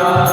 Krishna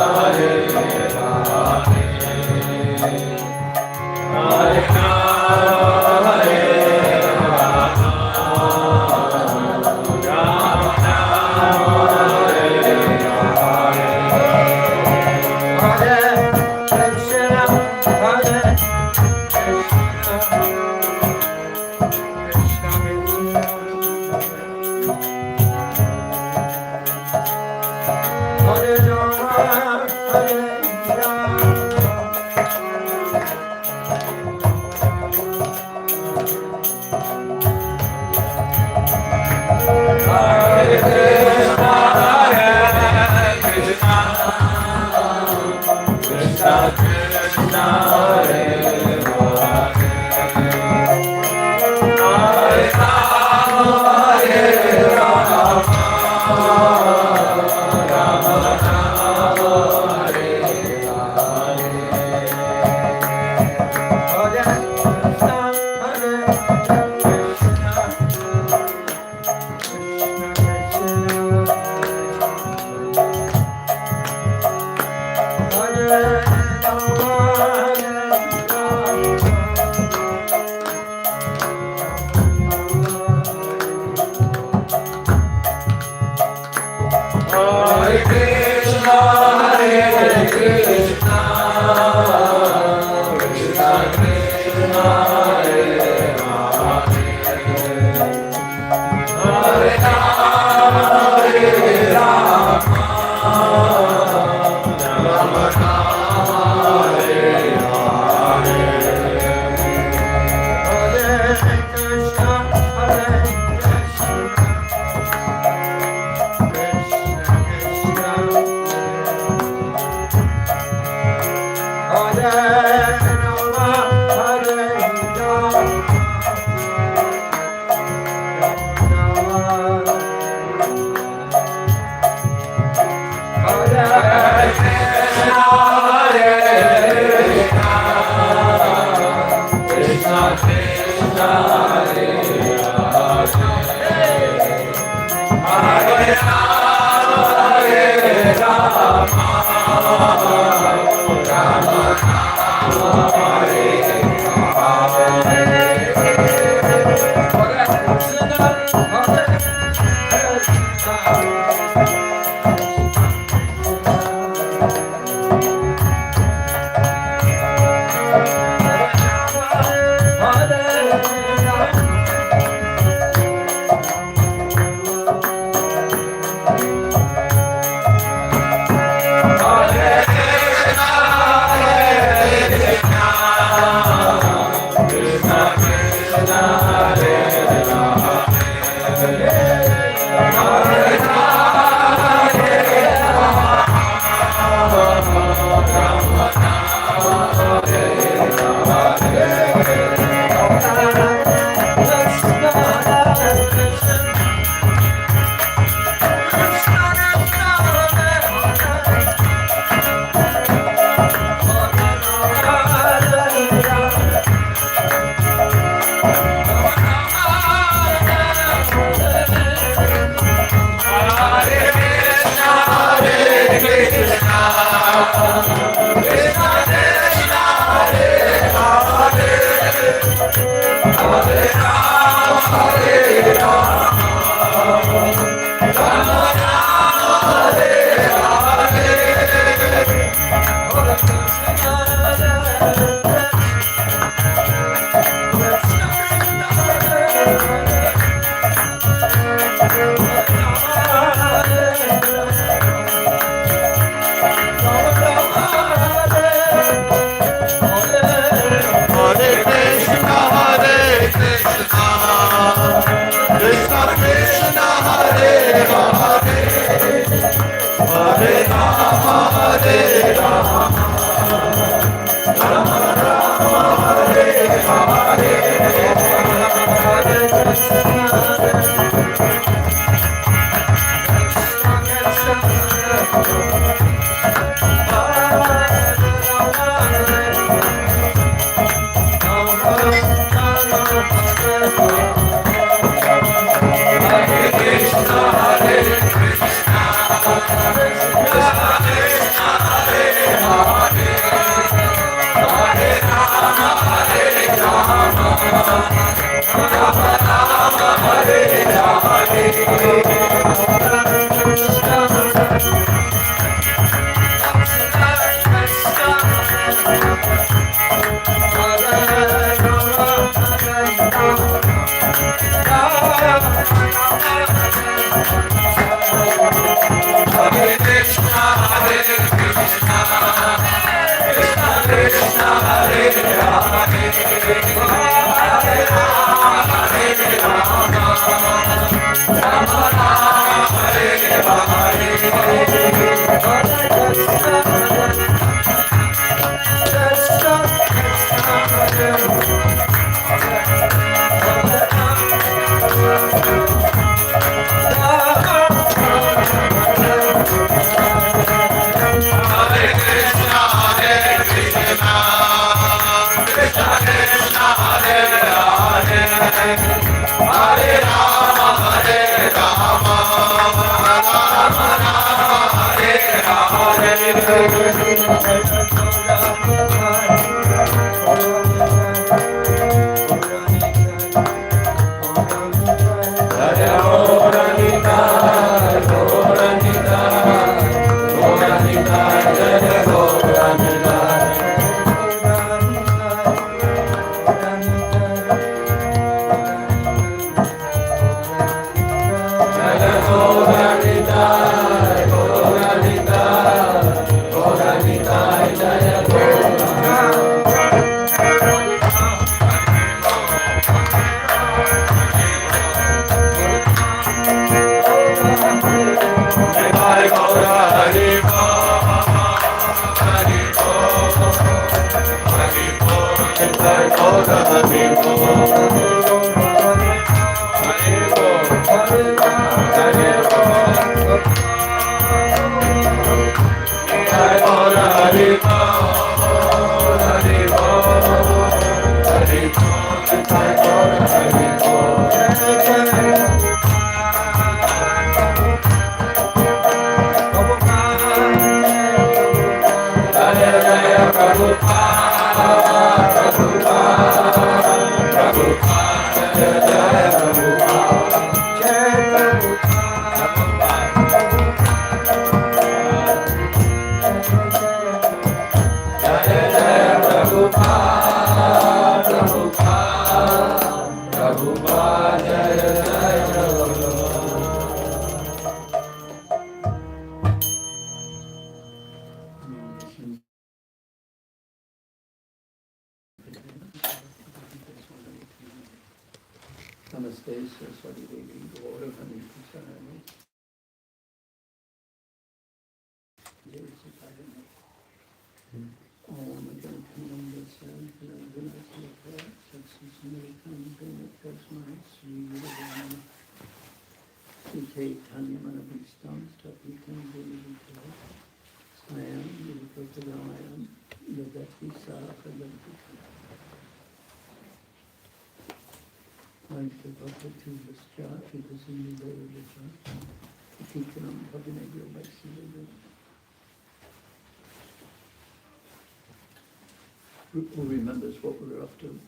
Who remembers what we were up to,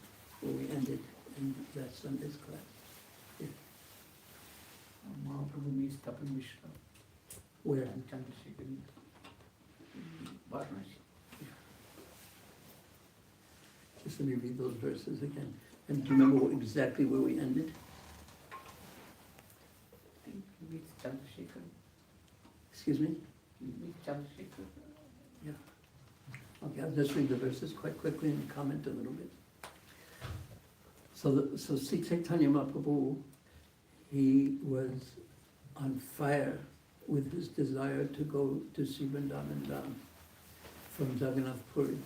where we ended in last Sunday's class? Yeah. Mahaprabhu meets Tapan Mishra. Where? And Chandrasekhar in Varanasi. Just let me read those verses again. And do you remember exactly where we ended? I think he meets Chandrasekhar. Excuse me? He meets Chandrasekhar. Yeah. Okay, I'll just read the verses quite quickly and comment a little bit. So Sri Caitanya Mahaprabhu, he was on fire with his desire to go to Sri Vrindavan Dham from Jagannath Puri.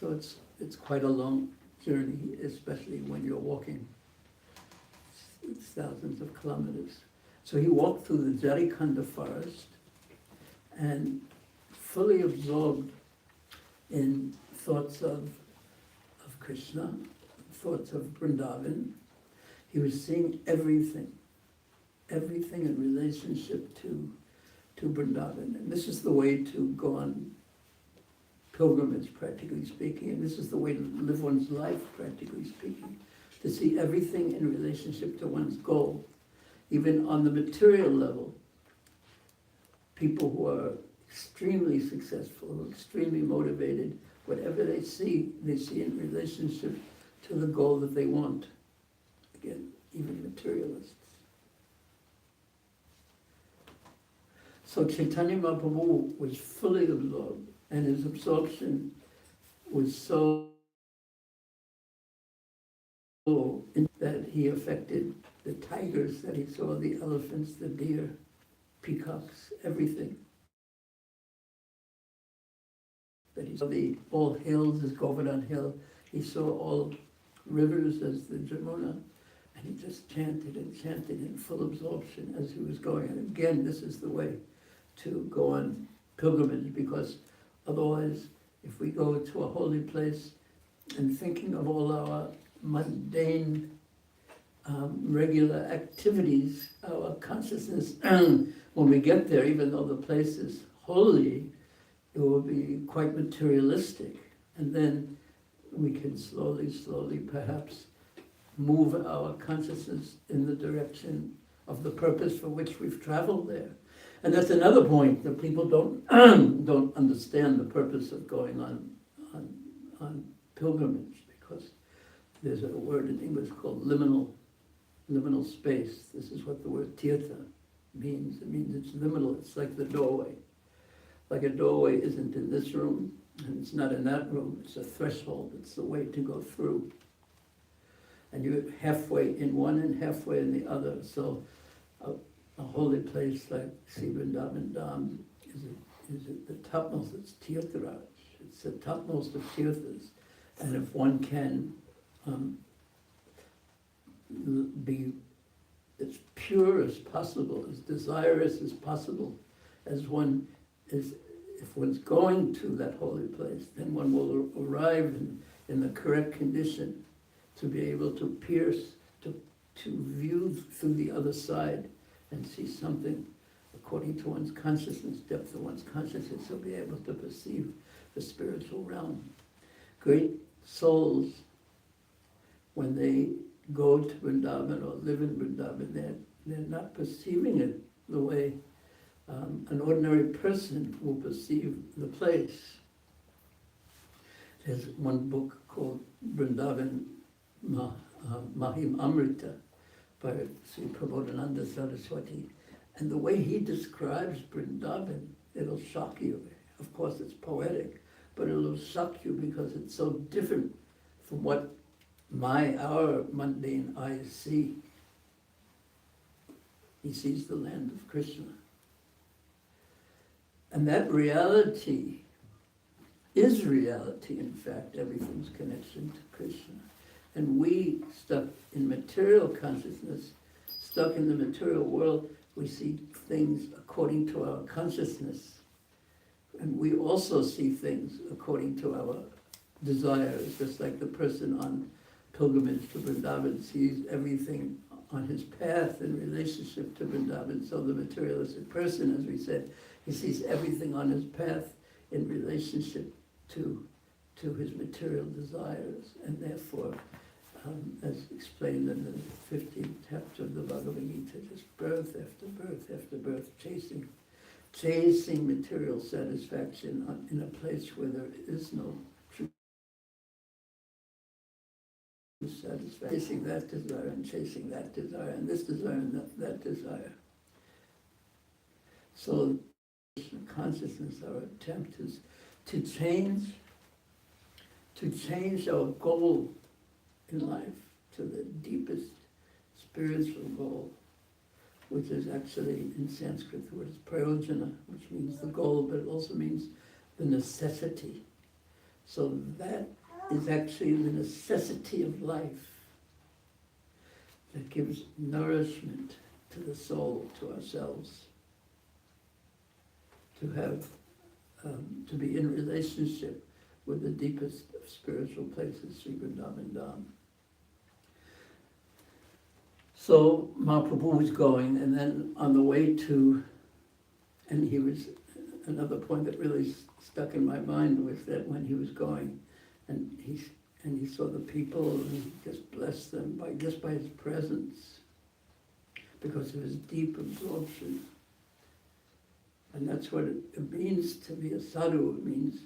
So it's quite a long journey, especially when you're walking. It's thousands of kilometers. So he walked through the Jarikanda forest and fully absorbed in thoughts of Krishna, thoughts of Vrindavan. He was seeing everything in relationship to Vrindavan. And this is the way to go on pilgrimage, practically speaking, and this is the way to live one's life, practically speaking, to see everything in relationship to one's goal. Even on the material level, people who are extremely successful, extremely motivated, whatever they see in relationship to the goal that they want. Again, even materialists. So Chaitanya Mahaprabhu was fully absorbed, and his absorption was so that he affected the tigers that he saw, the elephants, the deer, peacocks, everything. That he saw all hills as Govardhan Hill. He saw all rivers as the Jamuna, and he just chanted and chanted in full absorption as he was going. And again, this is the way to go on pilgrimage, because otherwise, if we go to a holy place and thinking of all our mundane, regular activities, our consciousness, when we get there, even though the place is holy, it will be quite materialistic. And then we can slowly, perhaps move our consciousness in the direction of the purpose for which we've traveled there. And that's another point, that people don't don't understand the purpose of going on pilgrimage, because there's a word in English called liminal space. This is what the word tirtha means. It means it's liminal. It's like the doorway. Like a doorway isn't in this room, and it's not in that room. It's a threshold. It's the way to go through. And you're halfway in one and halfway in the other. So a holy place like Vrindavan Dham is at the topmost. It's Tirtharaj. It's the topmost of tirthas. And if one can be as pure as possible, as desirous as possible, as one is, if one's going to that holy place, then one will arrive in the correct condition to be able to pierce, to view through the other side and see something according to one's consciousness, depth of one's consciousness, to be able to perceive the spiritual realm. Great souls, when they go to Vrindavan or live in Vrindavan, they're not perceiving it the way an ordinary person will perceive the place. There's one book called Vrindavan Mahim Amrita by Sri Prabhupada Saraswati, and the way he describes Vrindavan, it'll shock you. Of course it's poetic, but it'll shock you because it's so different from what our mundane eyes see. He sees the land of Krishna. And that reality is reality, in fact, everything's connection to Krishna. And we, stuck in material consciousness, stuck in the material world, we see things according to our consciousness. And we also see things according to our desires, just like the person on pilgrimage to Vrindavan sees everything on his path in relationship to Vrindavan. So the materialistic person, as we said, he sees everything on his path in relationship to his material desires, and therefore, as explained in the 15th chapter of the Bhagavad Gita, just birth after birth after birth, chasing material satisfaction in a place where there is no true satisfaction. Chasing that desire and chasing that desire and this desire and that desire. So consciousness, our attempt is to change our goal in life to the deepest spiritual goal, which is actually in Sanskrit the word is prayojana, which means the goal, but it also means the necessity. So that is actually the necessity of life that gives nourishment to the soul, to ourselves, to have, to be in relationship with the deepest of spiritual places, Sri Vrindavan Dham. So Mahaprabhu was going, and then on the way to, and he was, another point that really stuck in my mind was that when he was going, and he saw the people, and he just blessed them by his presence, because of his deep absorption. And that's what it means to be a sadhu. It means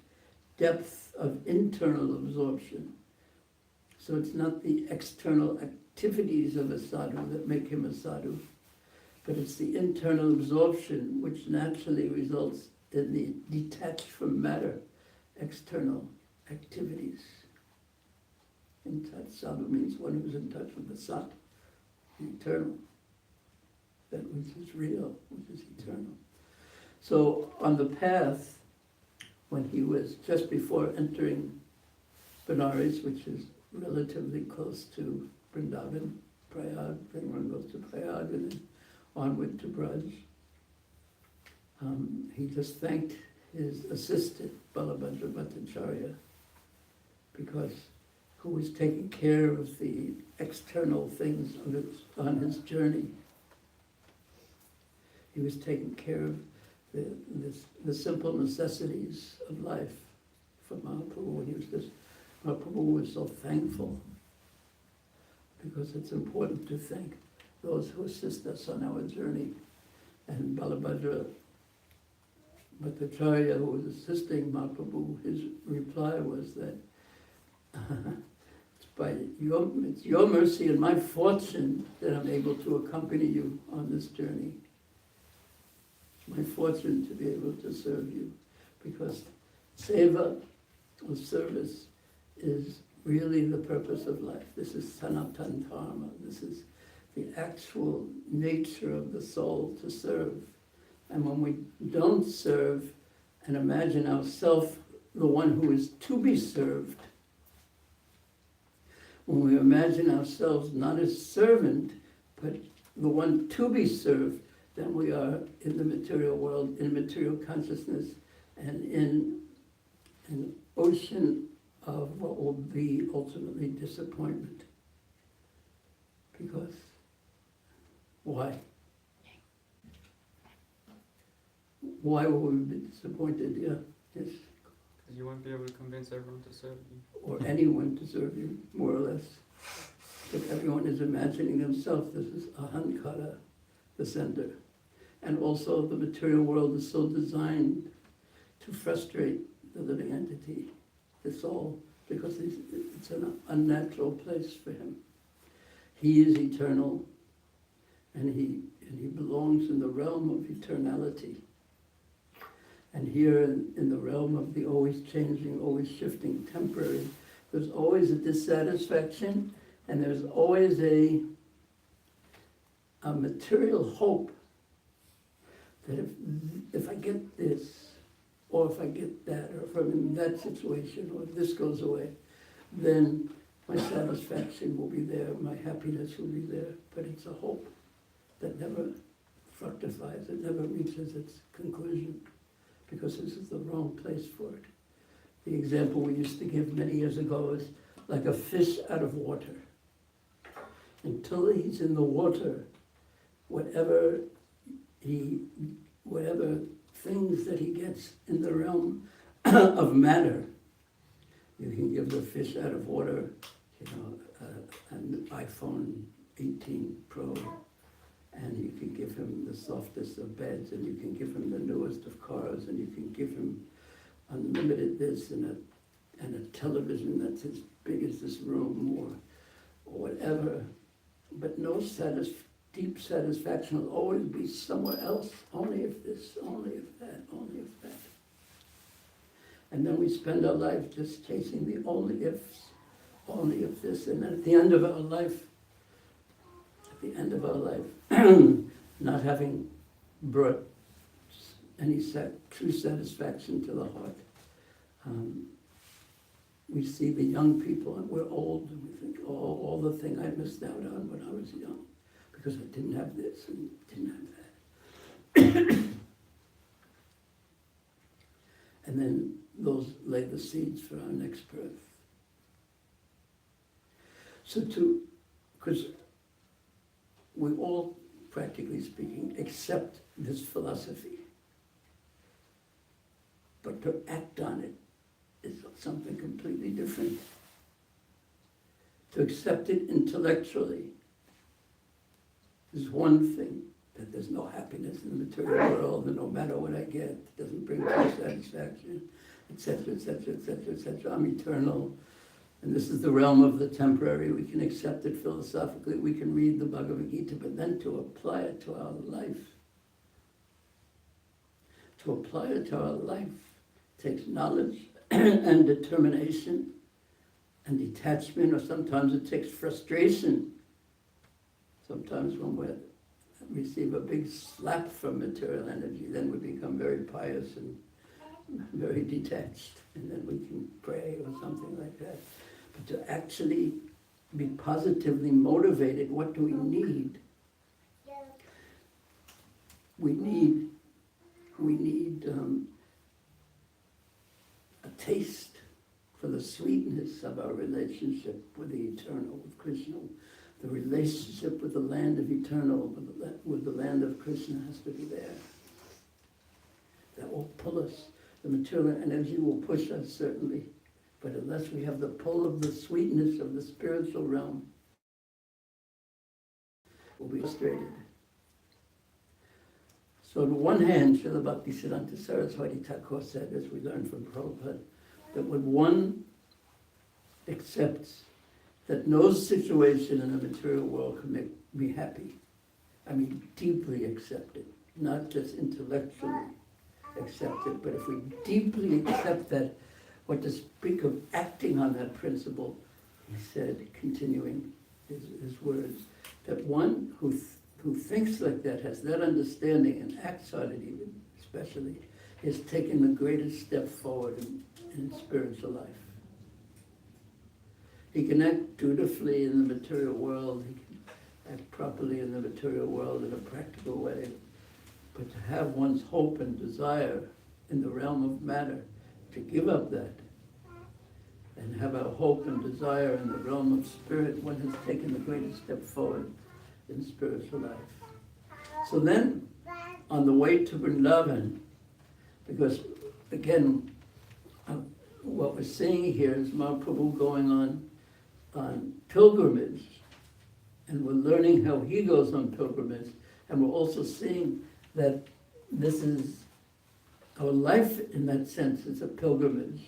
depth of internal absorption. So it's not the external activities of a sadhu that make him a sadhu, but it's the internal absorption which naturally results in the detached from matter external activities. In touch, sadhu means one who's in touch with the sat, the eternal, that which is real, which is eternal. So on the path, when he was just before entering Benares, which is relatively close to Vrindavan, Prayag, everyone goes to Prayag and then onward to Braj, he just thanked his assistant, Balabhadra Bhattacharya, because who was taking care of the external things on his journey. He was taking care of the simple necessities of life for Mahaprabhu. When he was this, Mahaprabhu was so thankful, because it's important to thank those who assist us on our journey. And Balabhadra Bhattacharya, who was assisting Mahaprabhu, his reply was that it's your mercy and my fortune that I'm able to accompany you on this journey. It's my fortune to be able to serve you, because seva, or service, is really the purpose of life. This is sanatan dharma. This is the actual nature of the soul, to serve. And when we don't serve and imagine ourselves the one who is to be served, when we imagine ourselves not as servant, but the one to be served, then we are in the material world, in material consciousness, and in an ocean of what will be ultimately disappointment. Because, why? Why will we be disappointed? Yeah, yes. Because you won't be able to convince everyone to serve you. Or anyone to serve you, more or less. But everyone is imagining themselves. This is ahankara, the sender. And also the material world is so designed to frustrate the living entity, the soul, because it's an unnatural place for him. He is eternal, and he belongs in the realm of eternality. And here in the realm of the always changing, always shifting, temporary, there's always a dissatisfaction, and there's always a material hope that if I get this, or if I get that, or if I'm in that situation, or if this goes away, then my satisfaction will be there, my happiness will be there. But it's a hope that never fructifies, it never reaches its conclusion, because this is the wrong place for it. The example we used to give many years ago is like a fish out of water. Until he's in the water, whatever things that he gets in the realm of matter, you can give the fish out of water, an iPhone 18 Pro, and you can give him the softest of beds, and you can give him the newest of cars, and you can give him unlimited this and a television that's as big as this room, or whatever. But no deep satisfaction will always be somewhere else. Only if this, only if that, only if that. And then we spend our life just chasing the only ifs, only if this, and then at the end of our life, not having brought any true satisfaction to the heart. We see the young people, and we're old, and we think, oh, all the thing I missed out on when I was young, because I didn't have this and didn't have that. And then those lay the seeds for our next birth. So because we all, practically speaking, accept this philosophy, but to act on it is something completely different. To accept it intellectually is one thing, that there's no happiness in the material world, and no matter what I get, it doesn't bring true satisfaction, etc., etc., etc., etc. I'm eternal, and this is the realm of the temporary. We can accept it philosophically, we can read the Bhagavad Gita, but then to apply it to our life, takes knowledge and determination and detachment, or sometimes it takes frustration. Sometimes when we receive a big slap from material energy, then we become very pious and very detached, and then we can pray or something like that. But to actually be positively motivated, what do we need? We need a taste for the sweetness of our relationship with the eternal, with Krishna. The relationship with the land of eternal, with the land of Krishna has to be there. will pull us. The material energy will push us, certainly. But unless we have the pull of the sweetness of the spiritual realm, we'll be frustrated. So on one hand, Srila Bhaktisiddhanta Saraswati Thakur said, as we learned from Prabhupada, that when one accepts that no situation in the material world can make me happy, I mean deeply accept it, not just intellectually accept it, but if we deeply accept that, what to speak of acting on that principle, he said, continuing his words, that one who thinks like that, has that understanding and acts on it even, especially, is taking the greatest step forward in spiritual life. He can act dutifully in the material world, he can act properly in the material world in a practical way, but to have one's hope and desire in the realm of matter, to give up that, and have our hope and desire in the realm of spirit, one has taken the greatest step forward in spiritual life. So then, on the way to Vrindavan, because again, what we're seeing here is Mahaprabhu going on pilgrimage, and we're learning how he goes on pilgrimage, and we're also seeing that this is, our life in that sense is a pilgrimage,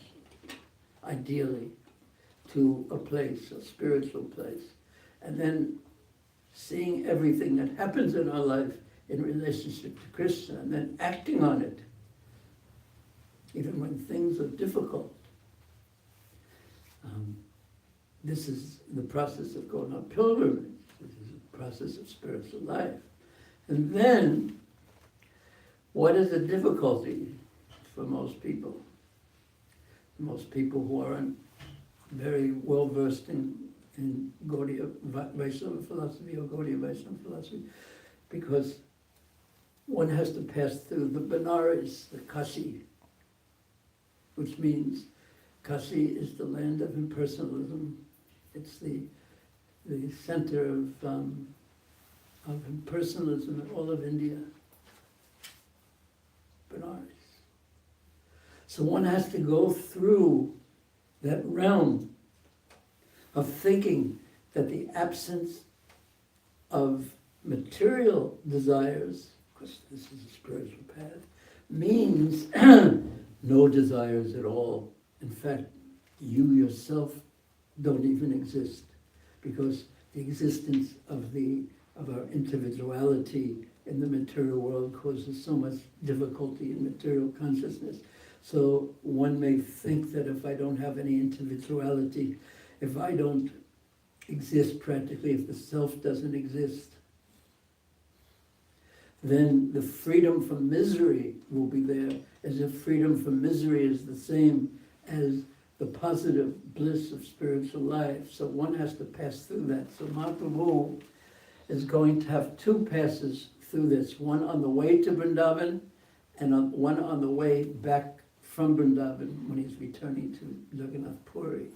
ideally, to a place, a spiritual place. And then seeing everything that happens in our life in relationship to Krishna, and then acting on it, even when things are difficult. This is the process of going on pilgrimage. This is a process of spiritual life. And then, what is the difficulty for most people? Most people who aren't very well versed in Gaudiya Vaishnava philosophy or Gaudiya Vaishnava philosophy, because one has to pass through the Benares, the Kashi, which means Kashi is the land of impersonalism. It's the center of impersonalism in all of India. Benares. So one has to go through that realm of thinking that the absence of material desires, because this is a spiritual path, means no desires at all. In fact, you yourself don't even exist, because the existence of our individuality in the material world causes so much difficulty in material consciousness. So one may think that if I don't have any individuality, if I don't exist practically, if the self doesn't exist, then the freedom from misery will be there, as if freedom from misery is the same as the positive bliss of spiritual life. So one has to pass through that. So Mahaprabhu is going to have two passes through this, one on the way to Vrindavan and one on the way back from Vrindavan when he's returning to Jagannath Puri.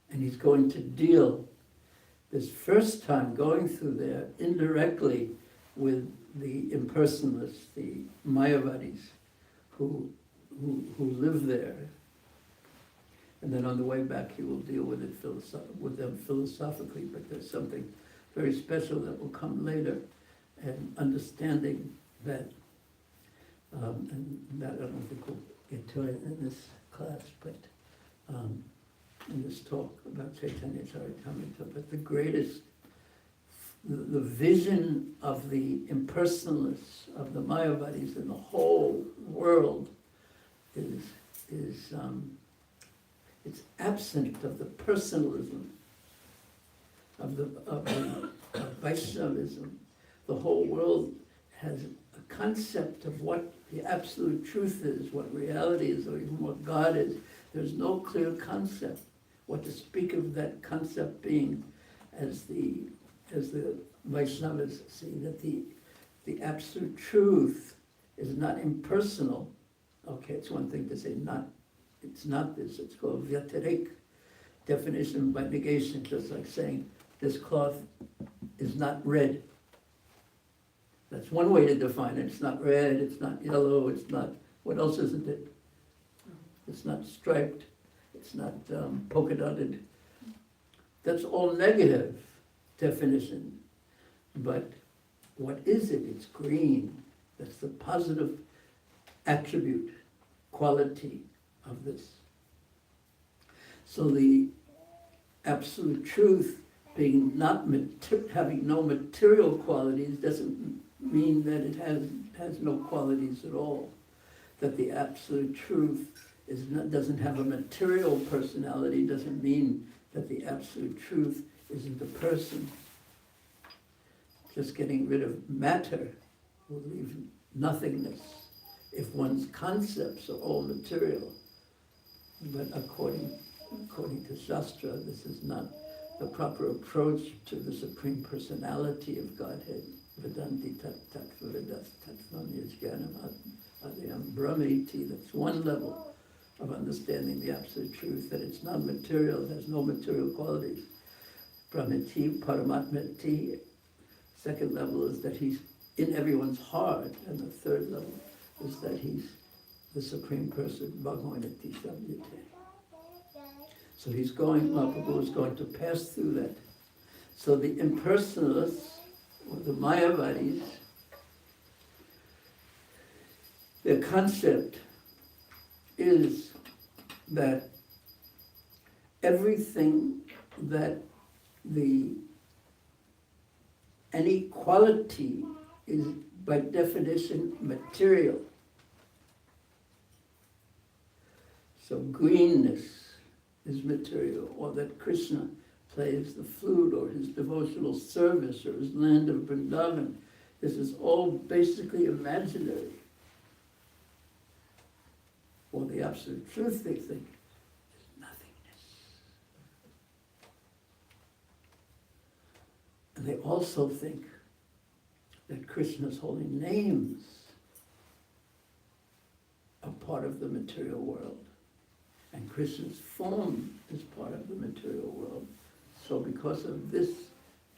And he's going to deal this first time going through there indirectly with the impersonalists, the Mayavadis, who live there. And then on the way back he will deal with them philosophically, but there's something very special that will come later, and understanding that, and that I don't think we'll get to it in this class, but in this talk about Caitanya Caritamrta, but the greatest, the vision of the impersonalists, of the Mayavadis in the whole world is it's absent of the personalism of Vaishnavism. The whole world has a concept of what the absolute truth is, what reality is, or even what God is. There's no clear concept. What to speak of that concept being, as the Vaishnavas see, that the absolute truth is not impersonal. Okay, it's one thing to say it's not this, it's called vyatirik, definition by negation, just like saying this cloth is not red. That's one way to define it. It's not red, it's not yellow, it's not, what else isn't it? It's not striped, it's not polka dotted. That's all negative definition. But what is it? It's green. That's the positive attribute, quality of this. So the absolute truth being not having no material qualities doesn't mean that it has no qualities at all. That the absolute truth doesn't have a material personality doesn't mean that the absolute truth isn't a person. Just getting rid of matter will leave nothingness if one's concepts are all material. But according to Shastra, this is not the proper approach to the Supreme Personality of Godhead. Vedanti tat tattva vedas tattvam yajnanam adhyam brahmeti. That's one level of understanding the absolute truth, that it's non-material, it has no material qualities. Brahmeti, paramatmeti. Second level is that he's in everyone's heart, and the third level is that he's the Supreme Person, Bhagavanati Savyate. So Mahaprabhu is going to pass through that. So the impersonalists, or the Mayavadis, their concept is that everything that any quality is by definition material. So greenness is material, or that Krishna plays the flute, or his devotional service, or his land of Vrindavan. This is all basically imaginary. Or the absolute truth, they think, is nothingness. And they also think that Krishna's holy names are part of the material world. And Krishna's form is part of the material world. So because of this,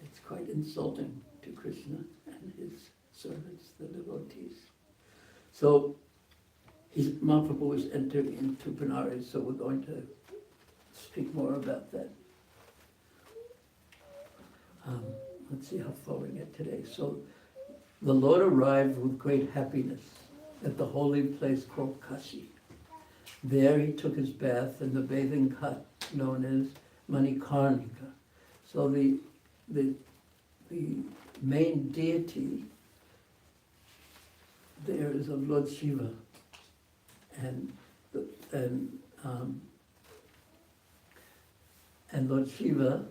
it's quite insulting to Krishna and his servants, the devotees. So Mahaprabhu is entering into Benares, so we're going to speak more about that. Let's see how far we get today. So the Lord arrived with great happiness at the holy place called Kashi. There he took his bath in the bathing hut known as Manikarnika. So the main deity there is of Lord Shiva, and Lord Shiva,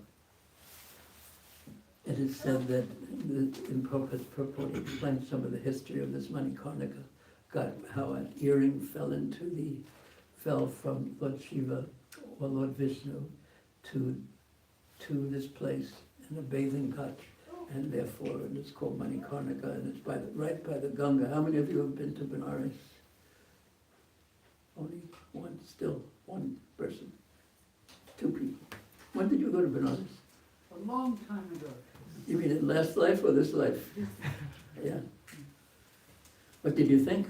it is said that in Prabhupada's purport he explains some of the history of this Manikarnika, how an earring fell from Lord Shiva or Lord Vishnu to this place in a bathing hut, and therefore it is called Manikarnika, and it's right by the Ganga. How many of you have been to Benares? Only one person. Two people. When did you go to Benares? A long time ago. You mean in last life or this life? Yeah. What did you think?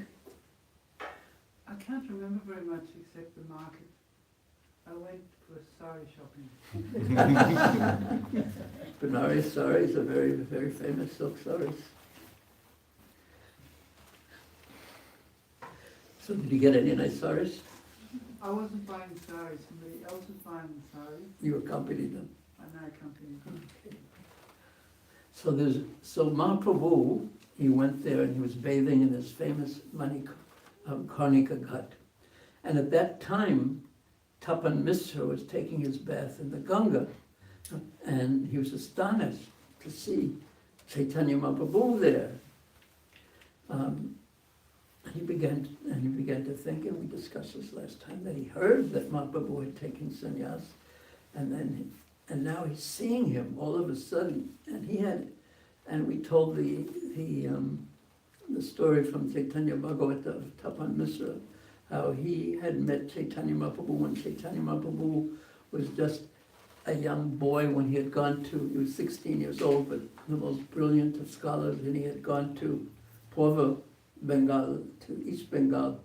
I can't remember very much except the market. I went for sari shopping. Benares saris are very, very famous silk saris. So did you get any nice saris? I wasn't buying saris, somebody else was buying the saris, You accompanied them. and I accompanied them. Okay. So Mahaprabhu, he went there and he was bathing in this famous Karnika Ghat. And at that time, Tapan Misra was taking his bath in the Ganga, and he was astonished to see Chaitanya Mahaprabhu there. He began to think, and we discussed this last time, that he heard that Mahaprabhu had taken sannyas, and now he's seeing him all of a sudden, and we told the story from Chaitanya Bhagavatam of Tapan Misra, how he had met Chaitanya Mahaprabhu when Chaitanya Mahaprabhu was just a young boy when he was 16 years old, but the most brilliant of scholars, and he had gone to Purva Bengal, to East Bengal,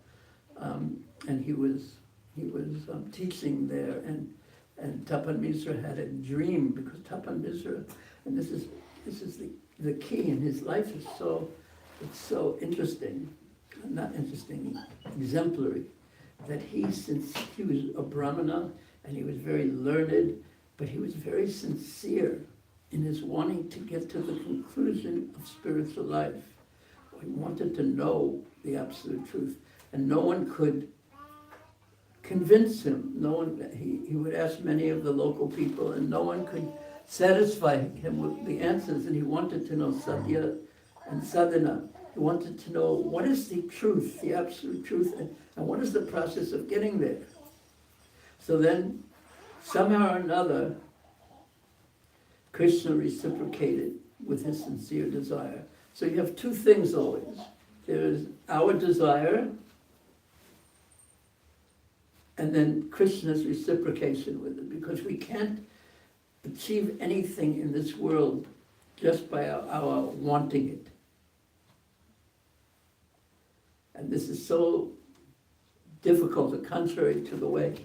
and he was teaching there, and Tapan Misra had a dream, because Tapan Misra, and this is the key in his life, it's so interesting, not interesting, exemplary, that since he was a Brahmana, and he was very learned, but he was very sincere in his wanting to get to the conclusion of spiritual life. He wanted to know the absolute truth, and no one could convince him. He would ask many of the local people, and no one could satisfy him with the answers, and he wanted to know Satya and Sadhana. He wanted to know what is the truth, the absolute truth, and what is the process of getting there. So then, somehow or another, Krishna reciprocated with his sincere desire. So you have two things always. There is our desire, and then Krishna's reciprocation with it, because we can't achieve anything in this world just by our wanting it. And this is so difficult, contrary to the way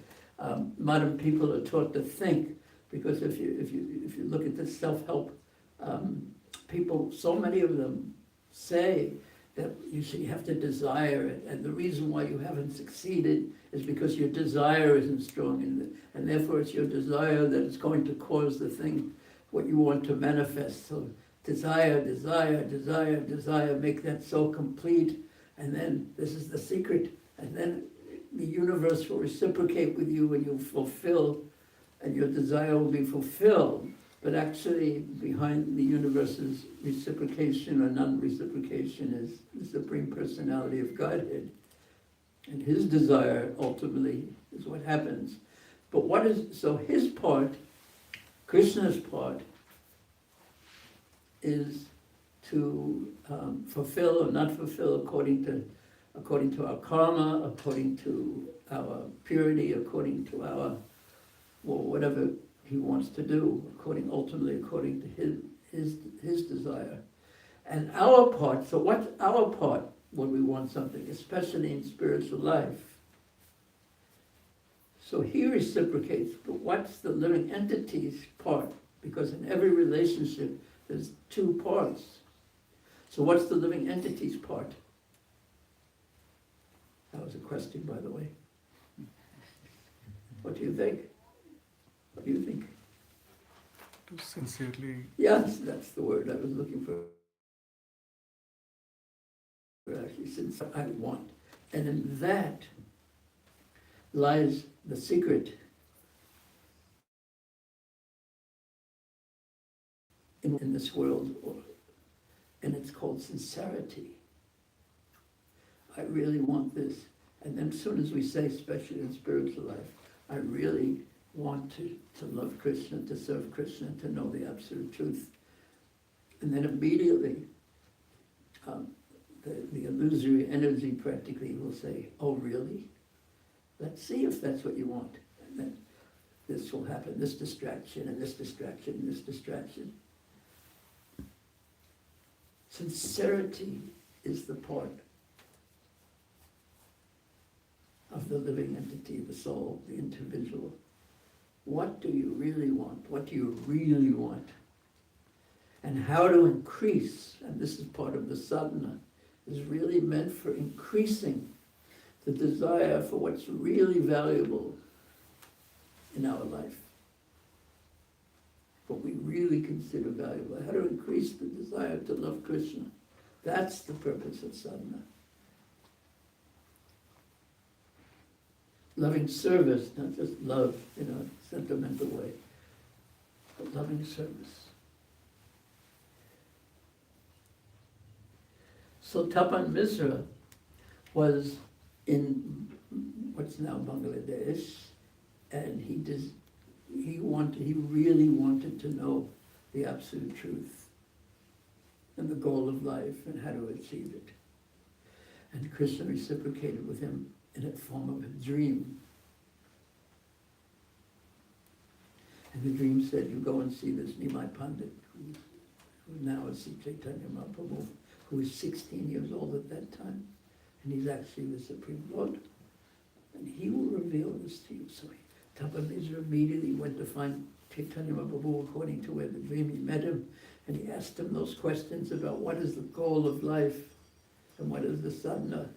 modern people are taught to think, because if you look at the self-help people, so many of them say that you have to desire it, and the reason why you haven't succeeded is because your desire isn't strong, and therefore it's your desire that is going to cause the thing, what you want to manifest. So desire, make that so complete, and then this is the secret, and then the universe will reciprocate with you and you'll fulfill, and your desire will be fulfilled. But actually, behind the universe's reciprocation or non-reciprocation is the Supreme Personality of Godhead. And his desire, ultimately, is what happens. But so his part, Krishna's part, is to fulfill or not fulfill according to our karma, according to our purity, according to our, whatever he wants to do, ultimately according to his desire. And our part, so what's our part when we want something, especially in spiritual life? So he reciprocates, but what's the living entity's part? Because in every relationship, there's two parts. So what's the living entity's part? That was a question, by the way. What do you think? What do you think? To sincerely... Yes, that's the word I was looking for. Actually, since I want. And in that lies the secret in this world, and it's called sincerity. I really want this. And then as soon as we say, especially in spiritual life, I really want to love Krishna, to serve Krishna, to know the absolute truth. And then immediately, the illusory energy practically will say, oh really? Let's see if that's what you want. And then this will happen, this distraction, and this distraction, and this distraction. Sincerity is the part of the living entity, the soul, the individual. What do you really want? What do you really want? And how to increase, and this is part of the sadhana, is really meant for increasing the desire for what's really valuable in our life. What we really consider valuable. How to increase the desire to love Krishna. That's the purpose of sadhana. Loving service, not just love in a sentimental way, but loving service. So Tapan Misra was in what's now Bangladesh, and he really wanted to know the absolute truth and the goal of life and how to achieve it. And Krishna reciprocated with him in the form of a dream. And the dream said, you go and see this Nimai Pandit, who now is Sri Chaitanya Mahaprabhu, who was 16 years old at that time. And he's actually the Supreme Lord. And he will reveal this to you. So Tapanija immediately went to find Chaitanya Mahaprabhu according to where the dream he met him. And he asked him those questions about what is the goal of life and what is the sadhana.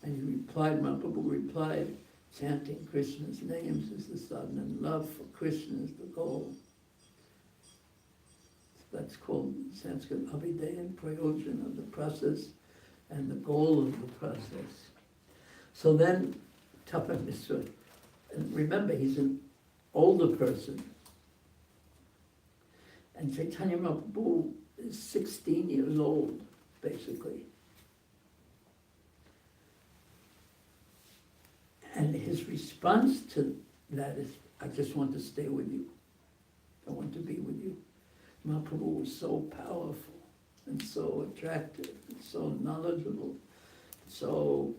And he replied, Mahaprabhu replied, chanting Krishna's names is the sadhana, and love for Krishna is the goal. So that's called in Sanskrit abhideya, and prayojan of the process and the goal of the process. So then Tapan Misra, and remember he's an older person, and Chaitanya Mahaprabhu is 16 years old, basically. And his response to that is, I just want to stay with you. I want to be with you. Mahaprabhu was so powerful and so attractive and so knowledgeable. So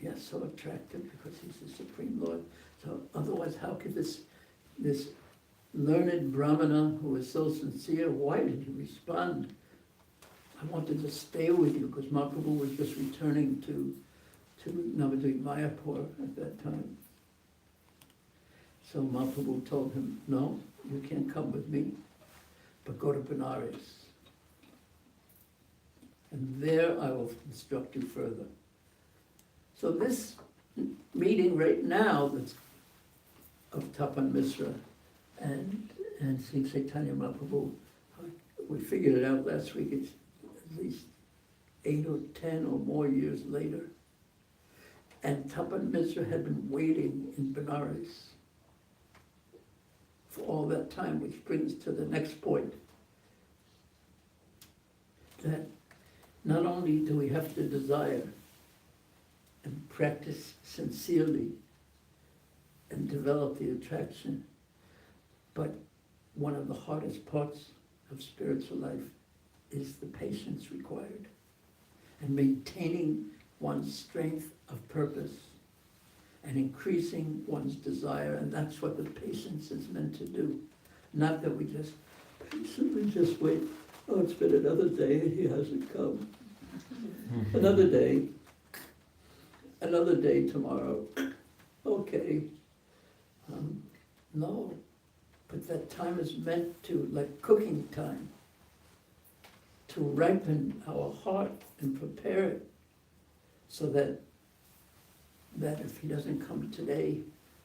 attractive because he's the Supreme Lord. So otherwise, how could this learned Brahmana who was so sincere, why did he respond? I wanted to stay with you because Mahaprabhu was just returning to Navadvip Mayapur at that time. So Mahaprabhu told him, no, you can't come with me, but go to Benares. And there I will instruct you further. So this meeting right now that's of Tapan Misra and Sri Chaitanya Mahaprabhu, we figured it out last week, it's at least 8 or 10 or more years later. And Tapan Misra had been waiting in Benares for all that time, which brings to the next point. That not only do we have to desire and practice sincerely and develop the attraction, but one of the hardest parts of spiritual life is the patience required and maintaining one's strength of purpose and increasing one's desire, and that's what the patience is meant to do. Not that we just patiently just wait, oh, it's been another day and he hasn't come. Another day tomorrow. Okay. No, but that time is meant to, like cooking time, to ripen our heart and prepare it so that if he doesn't come today,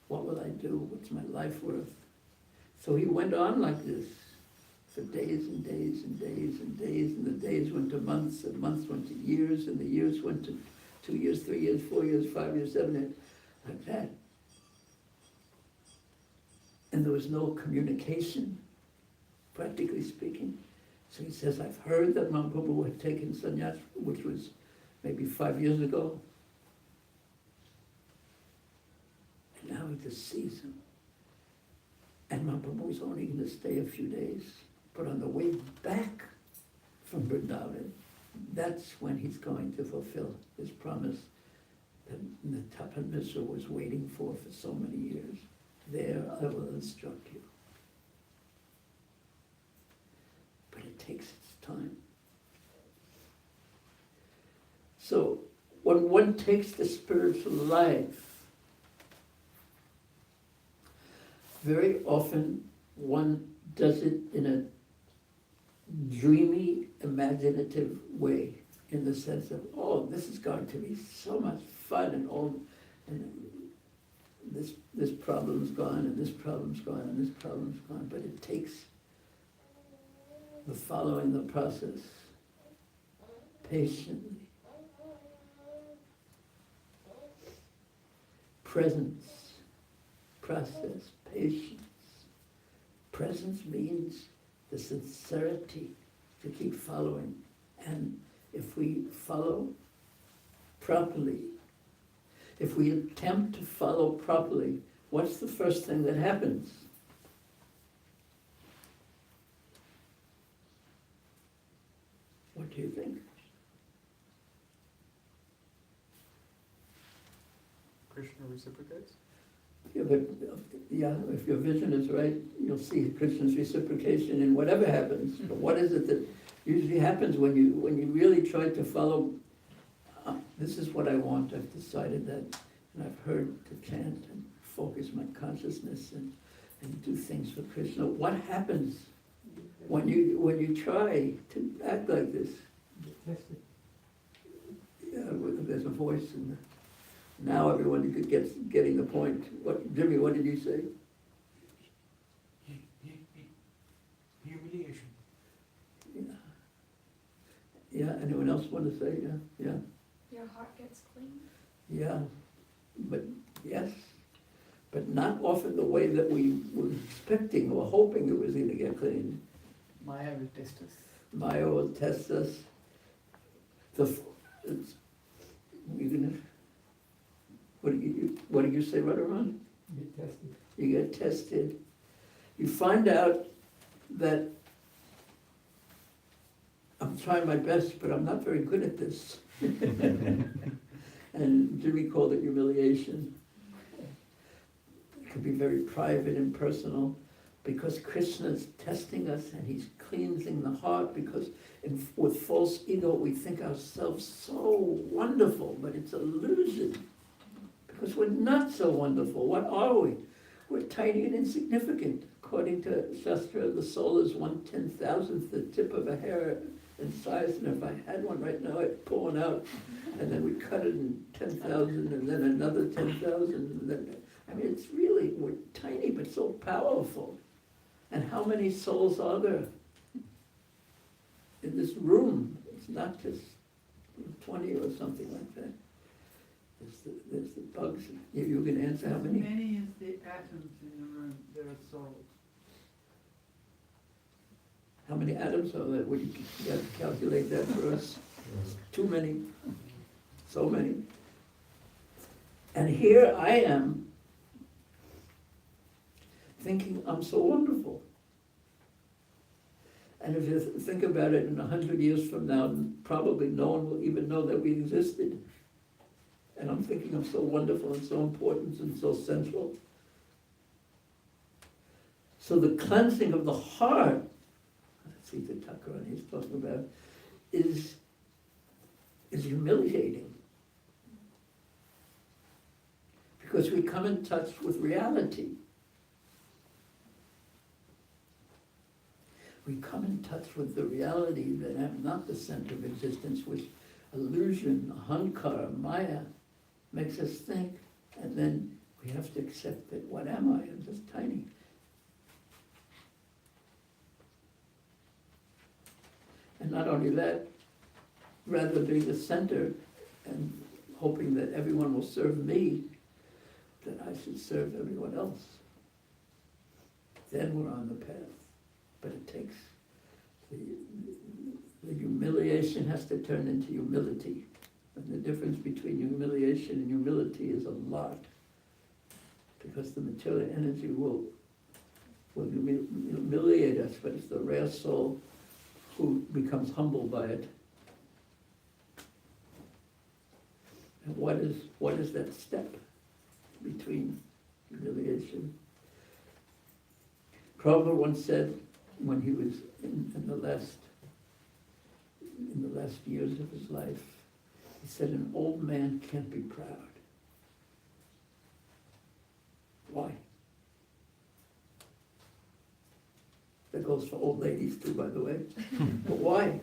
what will I do? What's my life worth? So he went on like this for days and days and days and days, and the days went to months, and months went to years, and the years went to 2 years, 3 years, 4 years, 5 years, 7 years, like that. And there was no communication, practically speaking. So he says, I've heard that Mahaprabhu had taken sannyas, which was maybe 5 years ago. And now he just sees him. And Mahaprabhu was only going to stay a few days. But on the way back from Vrindavan, that's when he's going to fulfill his promise that the Tapan Misra was waiting for so many years. There I will instruct you. But it takes its time. So when one takes the spiritual life, very often one does it in a dreamy, imaginative way, in the sense of, oh, this is going to be so much fun, and this problem's gone, and this problem's gone, and this problem's gone. But it takes the following the process patiently. Presence, process, patience. Presence means the sincerity to keep following. And if we follow properly, if we attempt to follow properly, what's the first thing that happens? What do you think? Krishna reciprocates? Yeah, but if your vision is right, you'll see Krishna's reciprocation in whatever happens. But what is it that usually happens when you really try to follow? This is what I want. I've decided that, and I've heard to chant and focus my consciousness and do things for Krishna. What happens when you try to act like this? Yeah, there's a voice in now everyone gets getting the point. Jimmy, what did you say? Humiliation. Yeah. Anyone else want to say? Yeah. Your heart gets clean. Yeah. But yes. But not often the way that we were expecting or hoping it was going to get clean. Maya will test us. Maya will test us. You're gonna. What do you say, Radharan? Get tested. You get tested. You find out that I'm trying my best, but I'm not very good at this. And Jimmy called it humiliation. It could be very private and personal, because Krishna is testing us and he's cleansing the heart, because with false ego we think ourselves so wonderful, but it's illusion. Because we're not so wonderful. What are we? We're tiny and insignificant. According to Shastra, the soul is 1/10,000th the tip of a hair in size, and if I had one right now, I'd pull one out, and then we cut it in 10,000, and then another 10,000, and then, I mean, it's really, we're tiny, but so powerful. And how many souls are there in this room? It's not just 20 or something like that. There's the bugs. You can answer how many? Many as the atoms in the room, there are souls. How many atoms are there? Would you have to calculate that for us? Too many. So many. And here I am thinking I'm so wonderful. And if you think about it, in 100 years from now, probably no one will even know that we existed. And I'm thinking I'm so wonderful and so important and so central. So the cleansing of the heart, let's see the Thakur he's talking about, is humiliating. Because we come in touch with reality. We come in touch with the reality that I'm not the center of existence, which illusion, ahankara, maya, makes us think, and then we have to accept that, what am I? I'm just tiny. And not only that, rather than being the center and hoping that everyone will serve me, that I should serve everyone else. Then we're on the path. But it takes, the humiliation has to turn into humility. And the difference between humiliation and humility is a lot. Because the material energy will humiliate us, but it's the rare soul who becomes humble by it. And what is that step between humiliation? Prabhupada once said, when he was in the last years of his life, he said, an old man can't be proud. Why? That goes for old ladies too, by the way. But why?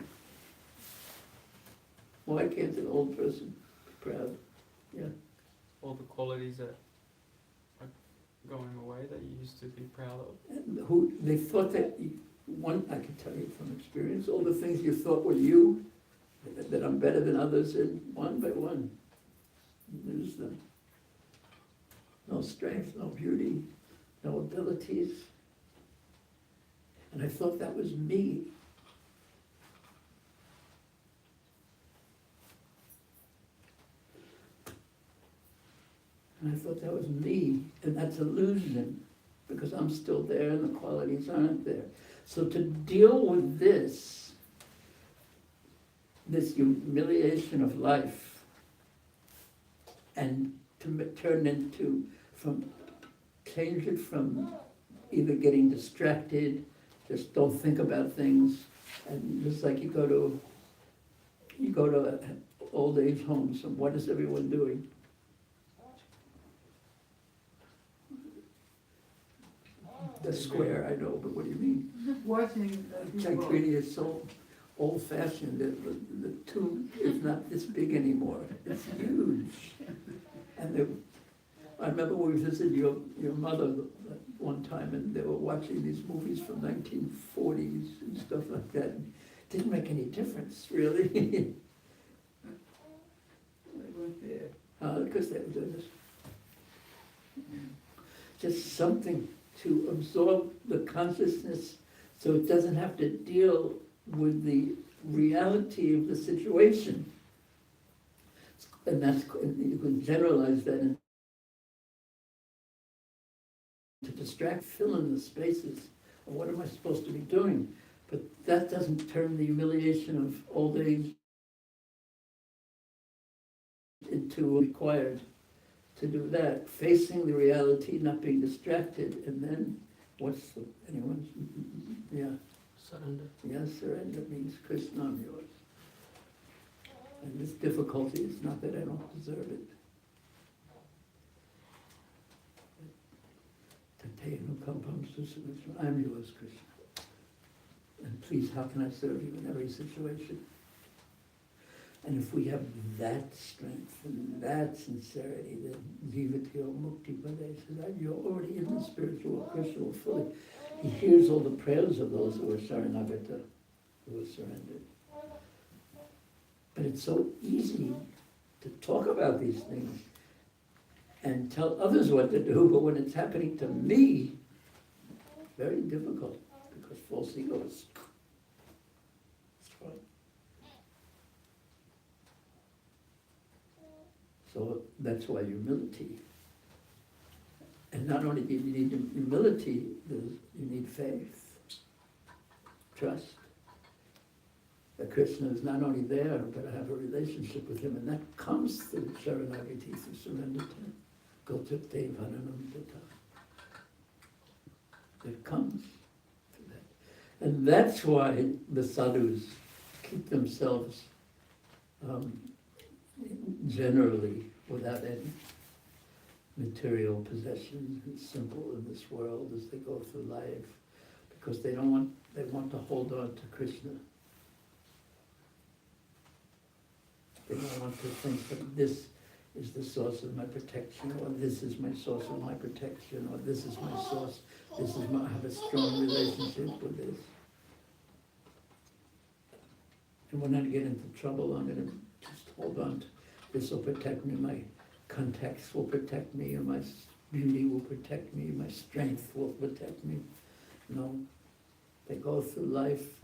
Why can't an old person be proud? Yeah. All the qualities that are going away that you used to be proud of. And they thought that, I can tell you from experience, all the things you thought were you, that I'm better than others, and one by one, you lose them. No strength, no beauty, no abilities. And I thought that was me. And I thought that was me, and that's illusion, because I'm still there and the qualities aren't there. So to deal with this humiliation of life, and to turn into, from change it from either getting distracted, just don't think about things, and just like you go to old age homes, and what is everyone doing? The square, I know, but what do you mean? Watching It's like people. really, it's so old-fashioned, the tube is not this big anymore, it's huge. And I remember we visited your mother one time, and they were watching these movies from 1940s and stuff like that. It didn't make any difference, really. They weren't there. Because they were doing this. Just something to absorb the consciousness so it doesn't have to deal with the reality of the situation. And that's, you can generalize that into to distract, fill in the spaces of what am I supposed to be doing. But that doesn't turn the humiliation of old age into required to do that. Facing the reality, not being distracted, and then what's the, anyone's, yeah. Surrender. Yes, surrender means Krishna, I'm yours. And this difficulty is not that I don't deserve it. I'm yours, Krishna. And please, how can I serve you in every situation? And if we have that strength and that sincerity, then Jivatyo Mukti Pade says, you're already in the spiritual Krishna fully. He hears all the prayers of those who are Sharanagata, who are surrendered. But it's so easy to talk about these things and tell others what to do, but when it's happening to me, very difficult, because false ego is strong. So that's why humility. And not only do you need humility, you need faith, trust. That Krishna is not only there, but I have a relationship with him, and that comes through Sharanagati, through surrender to him. Gotate Vananamdata. It comes through that. And that's why the sadhus keep themselves generally without any material possessions and simple in this world as they go through life, because they want to hold on to Krishna. They don't want to think that this is the source of my protection, or this is my source of my protection, or this is my source, I have a strong relationship with this. And when I get into trouble, I'm going to just hold on to this will protect me, my contacts will protect me, and my beauty will protect me, my strength will protect me. No, they go through life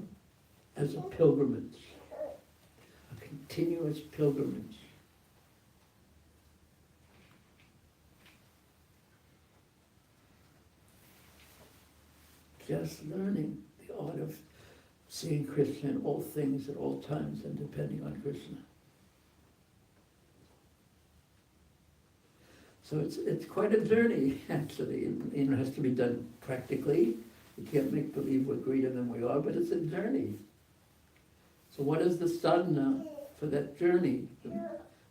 as a pilgrimage, a continuous pilgrimage. Just learning the art of seeing Krishna in all things at all times and depending on Krishna. So it's quite a journey, actually. It has to be done practically. You can't make believe we're greater than we are, but it's a journey. So what is the sadhana for that journey?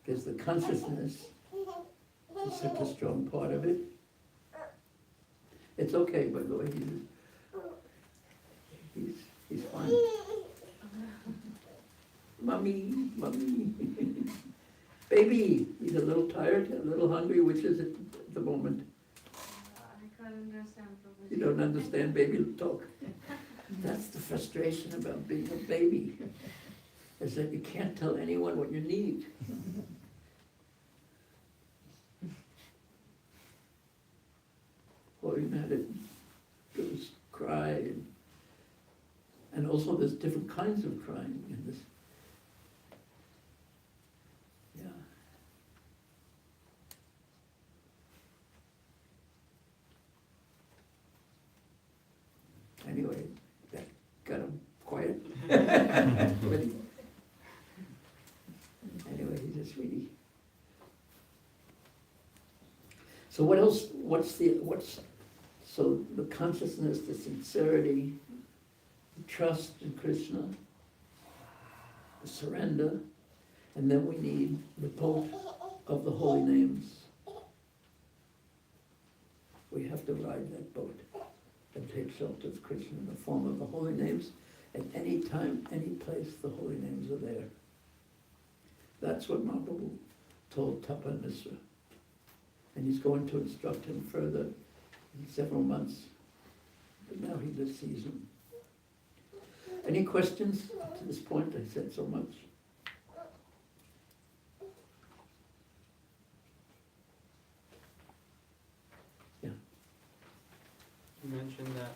Because the consciousness is such a strong part of it. It's okay, by the way. He's fine. Mommy. Baby, he's a little tired, a little hungry. Which is it at the moment? I can't understand. You don't understand baby talk. That's the frustration about being a baby, is that you can't tell anyone what you need. All you know how to do is cry. And also there's different kinds of crying in this. Yeah. Anyway, that got him quiet. Anyway, he's a sweetie. So what else, so the consciousness, the sincerity, the trust in Krishna, the surrender, and then we need the boat of the holy names. We have to ride that boat and take shelter of Krishna in the form of the holy names. At any time, any place, the holy names are there. That's what Mahaprabhu told Tapan Misra. And he's going to instruct him further in several months. But now he just sees him. Any questions to this point? I said so much. Yeah. You mentioned that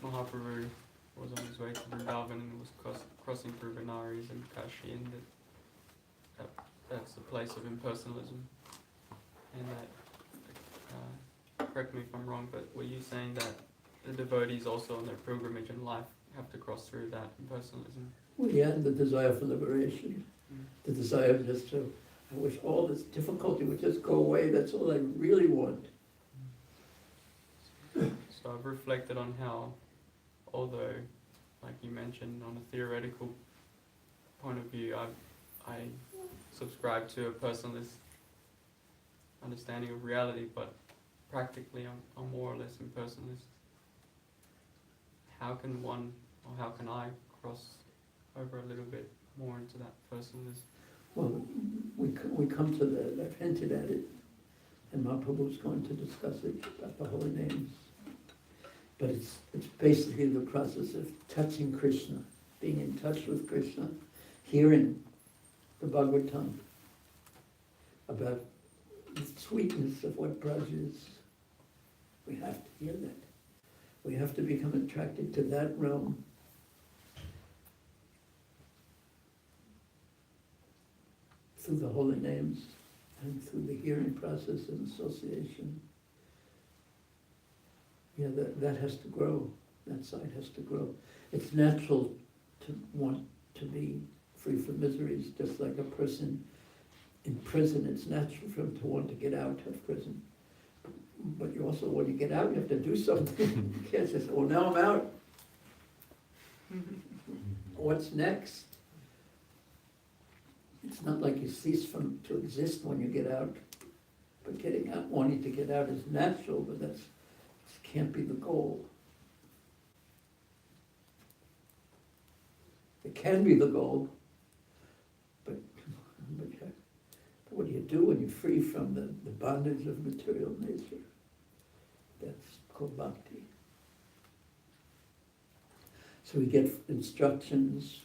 Mahaprabhu was on his way to Vrindavan and was crossing through Benares and Kashi, and that's the place of impersonalism. And that, correct me if I'm wrong, but were you saying that the devotees also on their pilgrimage in life have to cross through that impersonalism? Well, yeah, the desire for liberation. The desire just to, I wish all this difficulty would just go away, that's all I really want. So I've reflected on how, although, like you mentioned, on a theoretical point of view, I subscribe to a personalist understanding of reality, but practically I'm more or less impersonalist. How can one, or how can I cross over a little bit more into that personalist? Well, we come to that, I've hinted at it, and Mahaprabhu is going to discuss it about the holy names. But it's basically the process of touching Krishna, being in touch with Krishna, hearing the Bhagavatam about the sweetness of what Braj is. We have to hear that. We have to become attracted to that realm. Through the holy names and through the hearing process and association. Yeah, that has to grow. That side has to grow. It's natural to want to be free from miseries, just like a person in prison. It's natural for him to want to get out of prison. But you also, when you get out, you have to do something. You can't just say, oh, now I'm out. What's next? It's not like you cease to exist when you get out. But getting out, wanting to get out is natural, but that can't be the goal. It can be the goal, but what do you do when you're free from the bondage of material nature? That's called bhakti. So we get instructions,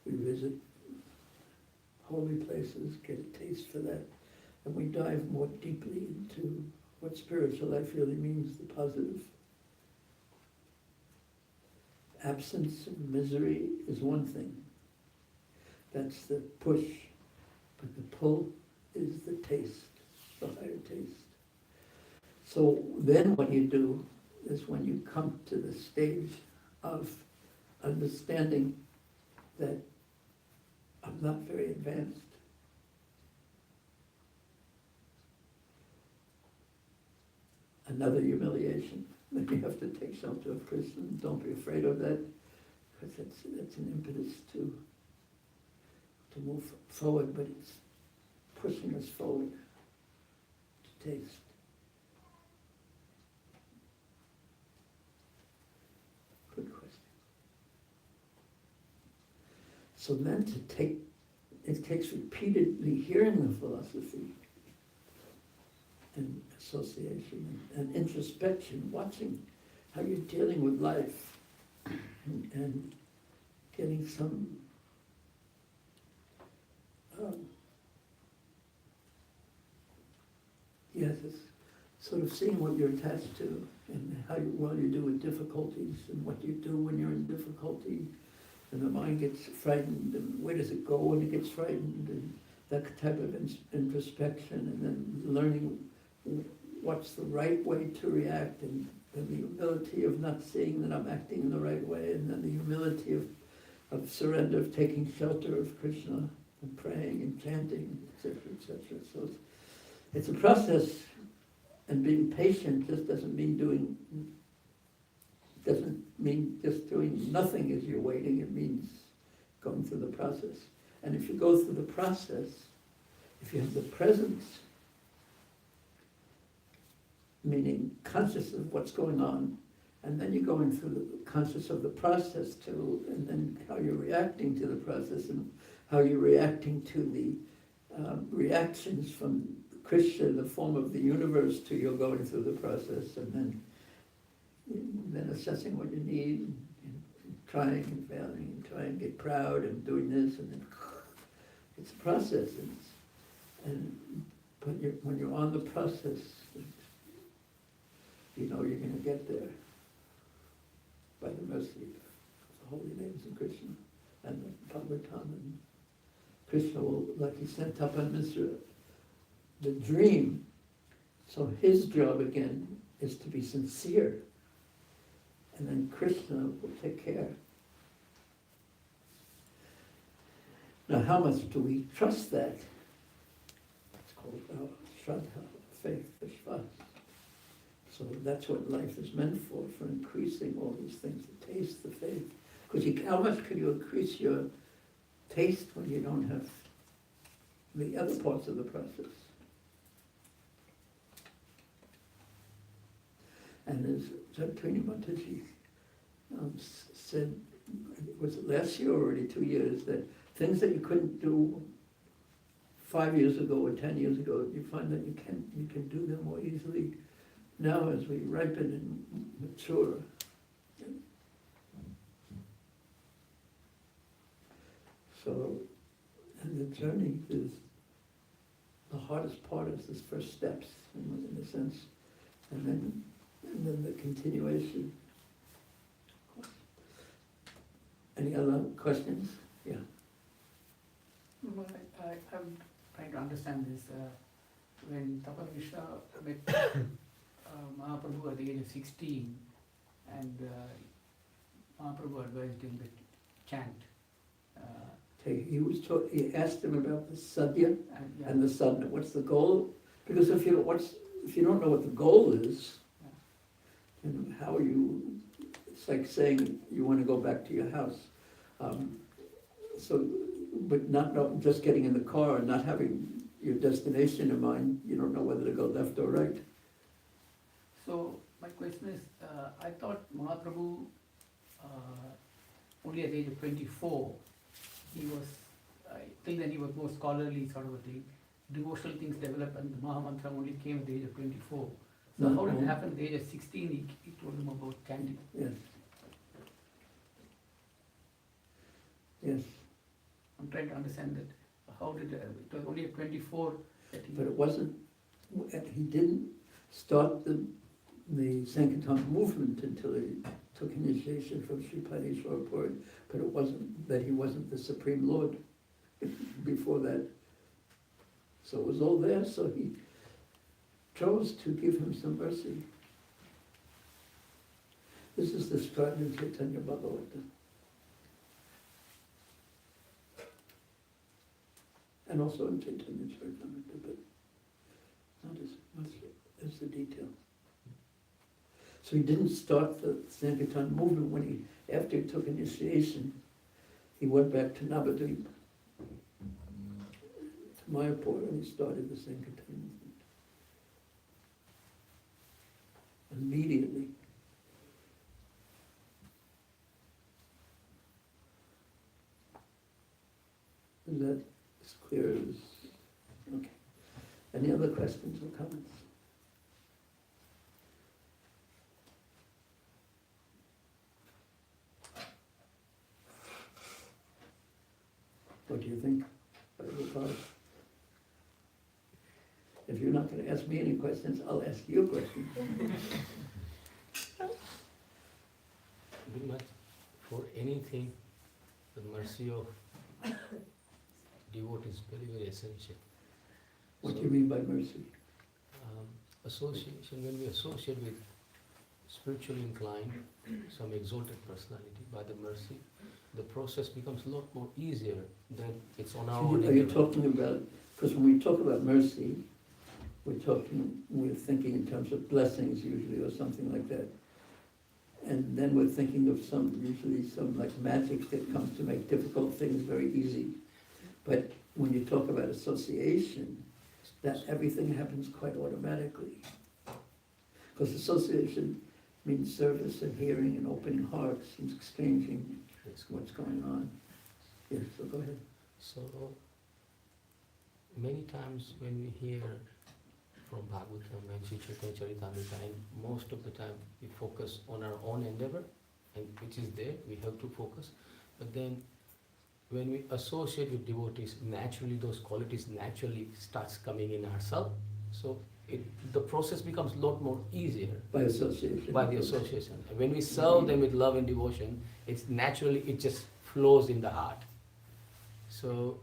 we visit holy places, get a taste for that, and we dive more deeply into what spiritual life really means, the positive. Absence of misery is one thing. That's the push. But the pull is the taste, the higher taste. So then what you do is when you come to the stage of understanding that I'm not very advanced, another humiliation. Then you have to take shelter of Krishna. Don't be afraid of that, because that's an impetus to move forward, but it's pushing us forward to taste. Good question. So then it takes repeatedly hearing the philosophy and association and introspection, watching how you're dealing with life and getting some it's sort of seeing what you're attached to and how well you do with difficulties and what you do when you're in difficulty, and the mind gets frightened and where does it go when it gets frightened, and that type of introspection, and then learning what's the right way to react, and the humility of not seeing that I'm acting in the right way, and then the humility of surrender, of taking shelter of Krishna and praying and chanting, etc., etc. So it's a process. And being patient just doesn't mean just doing nothing as you're waiting. It means going through the process. And if you go through the process, if you have the presence, meaning conscious of what's going on, and then you're going through the conscious of the process too, and then how you're reacting to the process and how you're reacting to the reactions from Krishna, the form of the universe, to your going through the process, and then assessing what you need, and trying and failing, and trying and get proud and doing this, and then it's a process. But when you're on the process, you know you're going to get there by the mercy of the holy names of Krishna and the Bhagavatam. And Krishna will, like he sent Tapanmisra the dream, so his job again is to be sincere, and then Krishna will take care. Now, how much do we trust that? It's called Shraddha, faith, Vishwas. So that's what life is meant for increasing all these things, to taste the faith. Because how much could you increase your taste when you don't have the other parts of the process? And as Caitanya Mataji said, was it last year or already 2 years, that things that you couldn't do 5 years ago or 10 years ago, you find that you can do them more easily now as we ripen and mature. So, and the journey is, the hardest part is this first steps, in a sense, and then the continuation. Any other questions? Yeah. Well, I'm trying to understand this. When Tapan met Mahaprabhu at the age of 16, and Mahaprabhu advised him to chant. He asked him about the sadhya Yeah. and the sadhana. What's the goal? Because if you don't know what the goal is, then how are you? It's like saying you want to go back to your house. But not just getting in the car and not having your destination in mind, you don't know whether to go left or right. So my question is, I thought Mahaprabhu, only at the age of 24, he was, till then he was more scholarly sort of a thing. Devotional things developed, and the Mahamantra only came at the age of 24. So how did it happen at the age of 16? He told him about chanting. Yes. Yes. I'm trying to understand that. How did it was only at 24 that he... But it wasn't, he didn't start the Sankirtan movement until he took initiation from Sri Parishwara Puri, but it wasn't that he wasn't the Supreme Lord before that. So it was all there, so he chose to give him some mercy. This is described in Caitanya Bhagavatam. And also in Caitanya Charitamrta, but not as much as the detail. So he didn't start the Sankirtan movement after he took initiation. He went back to Navadvip, to Mayapur, and he started the Sankirtan movement. Immediately. Is that as clear as... Okay. Any other questions or comments? What do you think, Prabhupada? If you're not going to ask me any questions, I'll ask you a question. Very much for anything, the mercy of devotee is very, very essential. What do you mean by mercy? Association, when we associate with spiritually inclined, some exalted personality by the mercy, the process becomes a lot more easier than it's on our own. Are you talking about, because when we talk about mercy, we're thinking in terms of blessings usually, or something like that. And then we're thinking of usually some like magic that comes to make difficult things very easy. But when you talk about association, that everything happens quite automatically. Because association means service and hearing and opening hearts and exchanging what's going on. Yes, so go ahead. So, many times when we hear from Bhagavatam and Sri Chaitanya Caritamrta, and most of the time we focus on our own endeavor, and which is there, we have to focus. But then when we associate with devotees, naturally those qualities naturally starts coming in ourselves. So the process becomes a lot more easier. By association. By the association. And when we serve them with love and devotion, it's naturally, it just flows in the heart. So,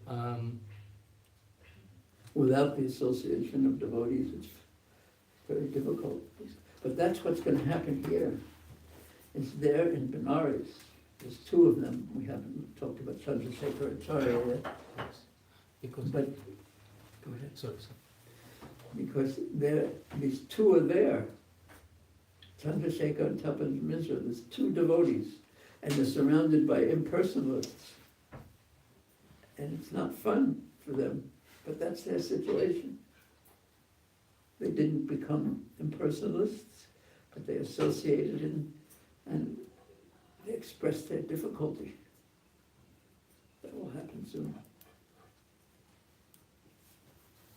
without the association of devotees, it's very difficult. But that's what's going to happen here. It's there in Benares. There's two of them. We haven't talked about Founder-Acharya yet. yes. Because, But, go ahead. sorry. Because these two are there. Chandrasekhar and Tapan Misra, there's two devotees. And they're surrounded by impersonalists. And it's not fun for them. But that's their situation. They didn't become impersonalists, but they associated and they expressed their difficulty. That will happen soon.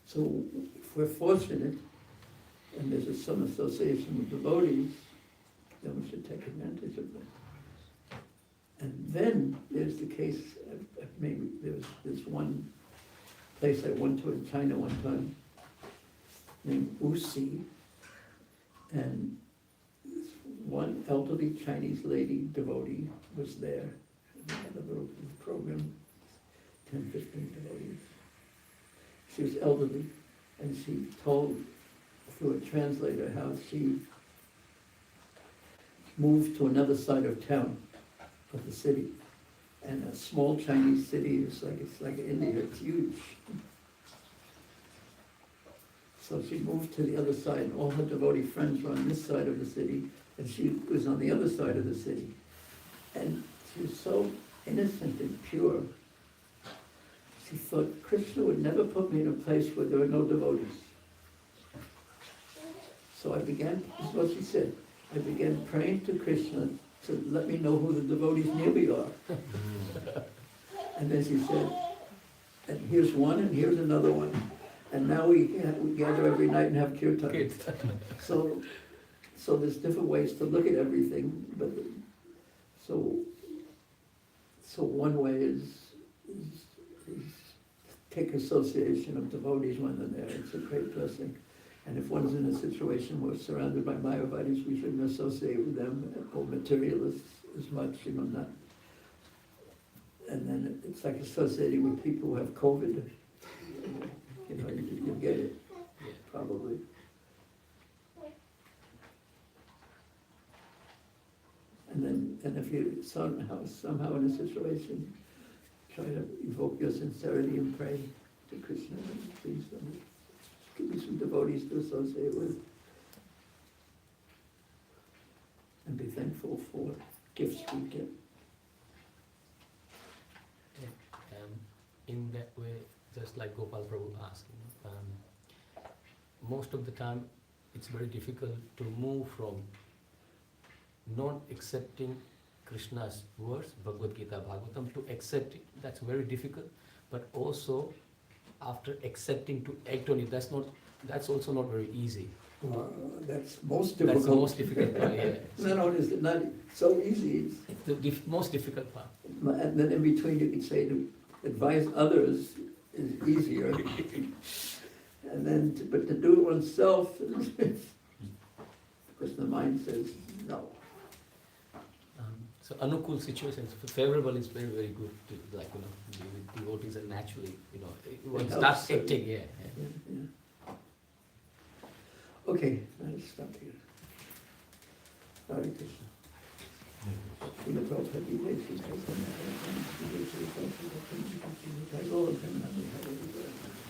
So if we're fortunate, and there's some association with devotees, then we should take advantage of that. And then there's the case, maybe there's one place I went to in China one time, named Wuxi, and this one elderly Chinese lady devotee was there. We had a little program, 10, 15 devotees. She was elderly, and she told through a translator how she moved to another side of town, of the city. And a small Chinese city is it's like India, it's huge. So she moved to the other side, and all her devotee friends were on this side of the city, and she was on the other side of the city. And she was so innocent and pure. She thought, Krishna would never put me in a place where there were no devotees. So this is what she said, I began praying to Krishna to let me know who the devotees near me are. And then she said, and here's one and here's another one. And now we gather every night and have kirtan. So there's different ways to look at everything, but so one way is take association of devotees when they're there. It's a great blessing. And if one's in a situation where it's surrounded by Mayavadis, we shouldn't associate with them, or materialists as much, not. And then it's like associating with people who have COVID. You get it, probably. And if you somehow in a situation, try to evoke your sincerity and pray to Krishna, please give me some devotees to associate with. And be thankful for gifts we get. In that way, just like Gopal Prabhu asked, most of the time it's very difficult to move from not accepting Krishna's words, Bhagavad Gita, Bhagavatam, to accept it. That's very difficult. But also, after accepting, to act on it, that's also not very easy. That's most difficult. That's the most difficult part, yeah. Not only is it not so easy, it's the most difficult part. And then in between you could say to advise others is easier. And then, but to do it oneself, because the mind says no. So anukul situations, favorable is very, very good to, the devotees are naturally, one starts acting, yeah. Okay, let's stop here. Hare Krishna. Srila Prabhupada, Sri Chaitanya, Sri Chaitanya, Sri Chaitanya, Sri Chaitanya, Sri Chaitanya, Sri Chaitanya, Sri Chaitanya,